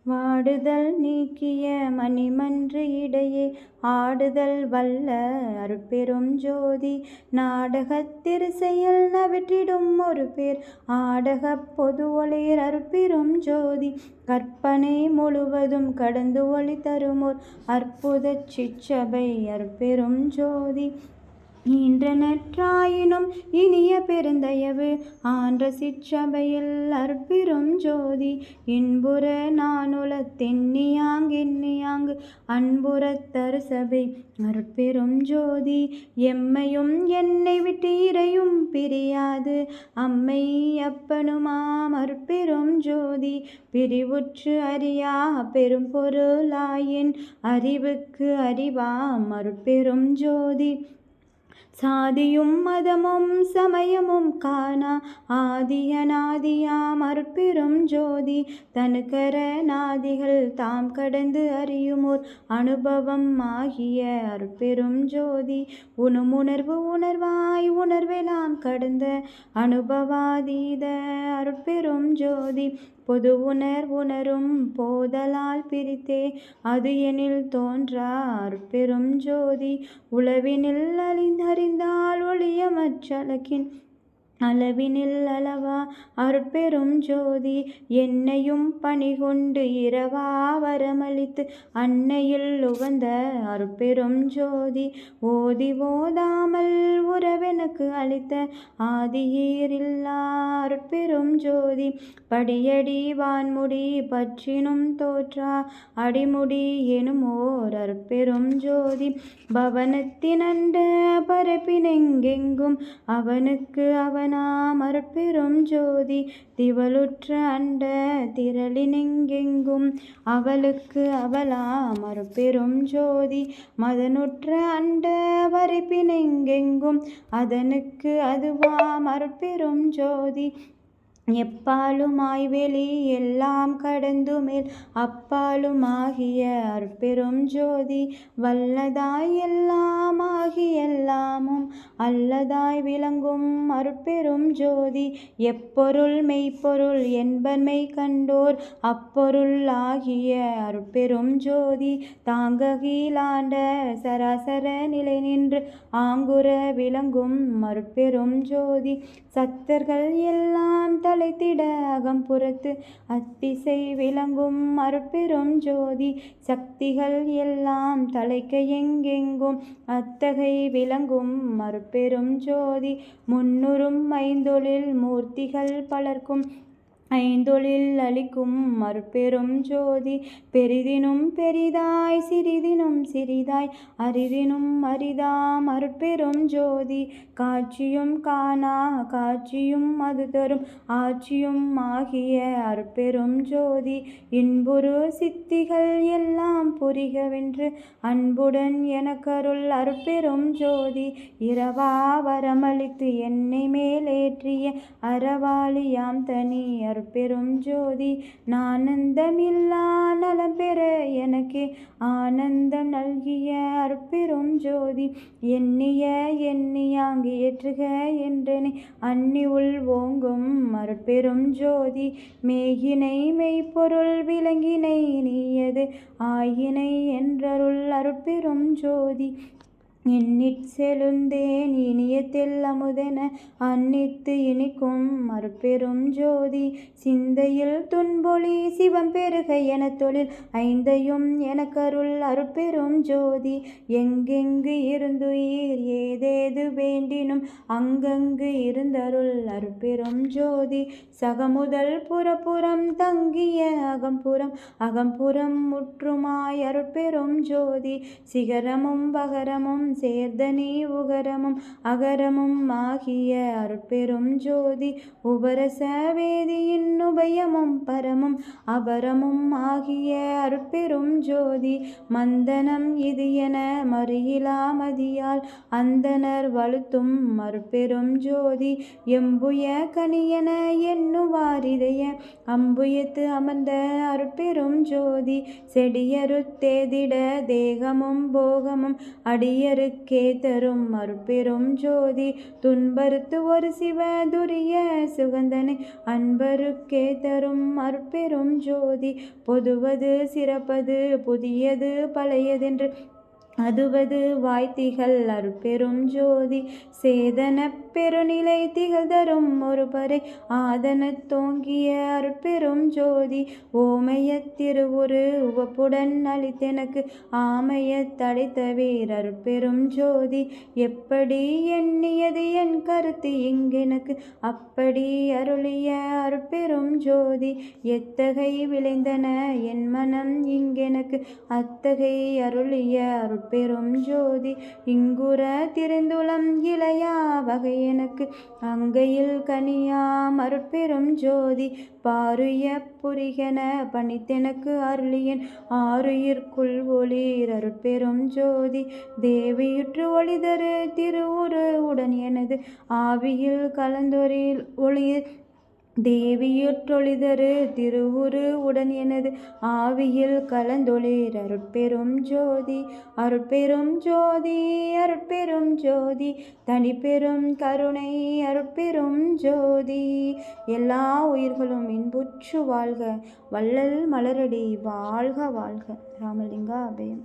வாடுதல் நீக்கிய மணிமன்று இடையே ஆடுதல் வல்ல அருட்பெரும் ஜோதி நாடகத் திருசெயல் நவிற்றிடும் ஒரு பேர் ஆடகப் பொது ஒளிர் அருட்பெரும் ஜோதி கற்பனை முழுவதும் கடந்து ஒளி தருமோர் அற்புதச் சிற்றபை அருட்பெரும் ஜோதி ஈன்ற நற்றாயினும் இனிய பெருந்தயவு ஆன்ற சிற்றபையில் அருட்பெரும் ஜோதி இன்புற நானுலத்தெண்ணியாங்கு அன்புறத் தருசபை அருட்பெரும் ஜோதி எம்மையும் என்னை விட்டு இறையும் பிரியாது அம்மை அப்பனுமாம் அருட்பெரும் ஜோதி பிரிவுற்று அறியா பெரும் பொருளாயின் அறிவுக்கு அறிவாம் அருட்பெரும் ஜோதி சாதியும் மதமும் சமயமும் காணா ஆதியநாதியாம் அருட்பெரும் ஜோதி தனுக்கர நாதிகள் தாம் கடந்து அறியுமோர் அனுபவம் ஆகிய அருட்பெரும் ஜோதி உணர்வு உணர்வாய் உணர்வெல்லாம் கடந்த அனுபவாதீத அருட்பெரும் ஜோதி பொது உணரும் போதலால் பிரித்தே அது எனில் தோன்றா அருட்பெரும் ஜோதி உளவினில் அறிந்தால் ஒளியமற்றலக்கின் அளவினில் அளவா அருட்பெரும் ஜோதி என்னையும் பணிகொண்டு இரவா வரமளித்து அன்னையில் உகந்த அருட்பெரும் ஜோதி ஓதி ஓதாமல் உறவெனக்கு அளித்த ஆதியீரில்லா அருட்பெரும் ஜோதி படியடி வான்முடி பற்றினும் தோற்றா அடிமுடி எனுமோர் அருட்பெரும் ஜோதி பவனத்தினண்ட பரப்பினெங்கெங்கும் அவனுக்கு அவனாம் அருட்பெரும் ஜோதி திவலுற்ற அண்ட திரளினெங்கெங்கும் அவளுக்கு அவளாம் அருட்பெரும் ஜோதி மதனுற்ற அண்ட வரைப்பினெங்கெங்கும் அதனுக்கு அதுவாம் அருட்பெரும் ஜோதி எப்பாலுமாய் வெளி எல்லாம் கடந்து மேல் அப்பாலுமாகிய அருட்பெரும் ஜோதி வல்லதாய் எல்லாம் ஆகி எல்லாமும் அல்லதாய் விளங்கும் அருட்பெரும் ஜோதி எப்பொருள் மெய்ப்பொருள் என்பன்மை கண்டோர் அப்பொருள் ஆகிய அருட்பெரும் ஜோதி தாங்ககீழாண்ட சராசர நிலை நின்று ஆங்குற விளங்கும் அருட்பெரும் ஜோதி சத்தர்கள் எல்லாம் தலைத்திட அகம்புறத்து அத்திசை விளங்கும் அருட்பெரும் ஜோதி சக்திகள் எல்லாம் தலைக்க எங்கெங்கும் அத்தகை விளங்கும் அருட்பெரும் ஜோதி முன்னுறும் ஐந்தொழில் மூர்த்திகள் பலர்க்கும் ஐந்தொழில் அளிக்கும் அருட்பெரும் ஜோதி பெரிதினும் பெரிதாய் சிறிதினும் சிறிதாய் அரிதினும் அரிதாம் அருட்பெரும் ஜோதி காட்சியும் காணா காட்சியும் அது தரும் ஆட்சியும் ஆகிய அருட்பெரும் ஜோதி இன்புறு சித்திகள் எல்லாம் புரிகவென்று அன்புடன் எனக்கருள் அருட்பெரும் ஜோதி இரவா வரமளித்து என்னை மேலேற்றிய அறவாளியாம் தனி அருட்பெரும் ஜோதி நானந்தமில்லா நலம் பெற எனக்கு ஆனந்தம் நல்கிய அருட்பெரும் ஜோதி எண்ணியாங்கு ஏற்றுக என்றனை அன்னி உள் ஓங்கும் அருட்பெரும் ஜோதி மேகினை மெய்ப்பொருள் விலங்கினை நீயது ஆயினை என்றருள் அருட்பெரும் ஜோதி எண்ணிற் செலுந்தேன் இனியத்தில் அமுதென அன்னித்து இனிக்கும் அருட்பெரும் ஜோதி சிந்தையில் துன்பொழி சிவம் பெருக என தொழில் ஐந்தையும் எனக்கருள் அருட்பெரும் ஜோதி எங்கெங்கு இருந்துயிர் ஏதேது வேண்டினும் அங்கங்கு இருந்தருள் அருட்பெரும் ஜோதி சகமுதல் புறப்புறம் தங்கிய அகம்புறம் முற்றுமாய் அருட்பெரும் ஜோதி சிகரமும் பகரமும் சேர்தனி உகரமும் அகரமும் ஆகிய அருட்பெரும் ஜோதி உபரச வேதியின் உபயமும் பரமும் அபரமும் ஆகிய அருட்பெரும் ஜோதி மந்தனம் இது என மறியிலா மதியால் அந்தனர் வலுத்தும் அருட்பெரும் ஜோதி எம்புய கனியன எண்ணுவாரிதய அம்புயத்து அமர்ந்த அருட்பெரும் ஜோதி செடியரு தேதிட தேகமும் போகமும் அடியரு அன்பருக்கே தரும் அருட்பெரும் ஜோதி துன்பறுத்து ஒரு சிவ துரிய சுகந்தனை அன்பருக்கே தரும் அருட்பெரும் ஜோதி பொதுவது சிறப்பது புதியது பழையதென்று அதுவது வாய்த்திகள் அருட்பெரும் ஜோதி சேதன பெருநிலை திகழ்தரும் ஒருபறை ஆதன தோங்கிய அருட்பெரும் ஜோதி ஓமைய திருவுரு உவப்புடன் அளித்தெனக்கு ஆமைய தடைத்த வீர் அருட்பெரும் ஜோதி எப்படி எண்ணியது என் கருத்து இங்கெனக்கு அப்படி அருளிய அருட்பெரும் ஜோதி எத்தகை விளைந்தன என் மனம் இங்கெனக்கு அத்தகை அருளிய அருட்பெரும் ஜோதி இங்குற திரிந்துளம் இளையா வகை எனக்கு அங்கையில் கனியாம் அருட்பெரும் ஜோதி பாருய புரிகென பணித்தெனக்கு அருளியன் ஆருயிர்க்குள் ஒளிர் அருட்பெரும் ஜோதி தேவியுற்று ஒளிதரு திருவுரு உடன் எனது ஆவியில் கலந்தொரில் ஒளிர் தேவியுற்றொளிதரு திருவுரு உடன் எனது ஆவியில் கலந்தொளிர் அருட்பெரும் ஜோதி அருட்பெரும் ஜோதி அருட்பெரும் ஜோதி தனிப்பெரும் கருணை அருட்பெரும் ஜோதி எல்லா உயிர்களும் இன்புற்று வாழ்க வள்ளல் மலரடி வாழ்க வாழ்க. ராமலிங்கா அபயம்.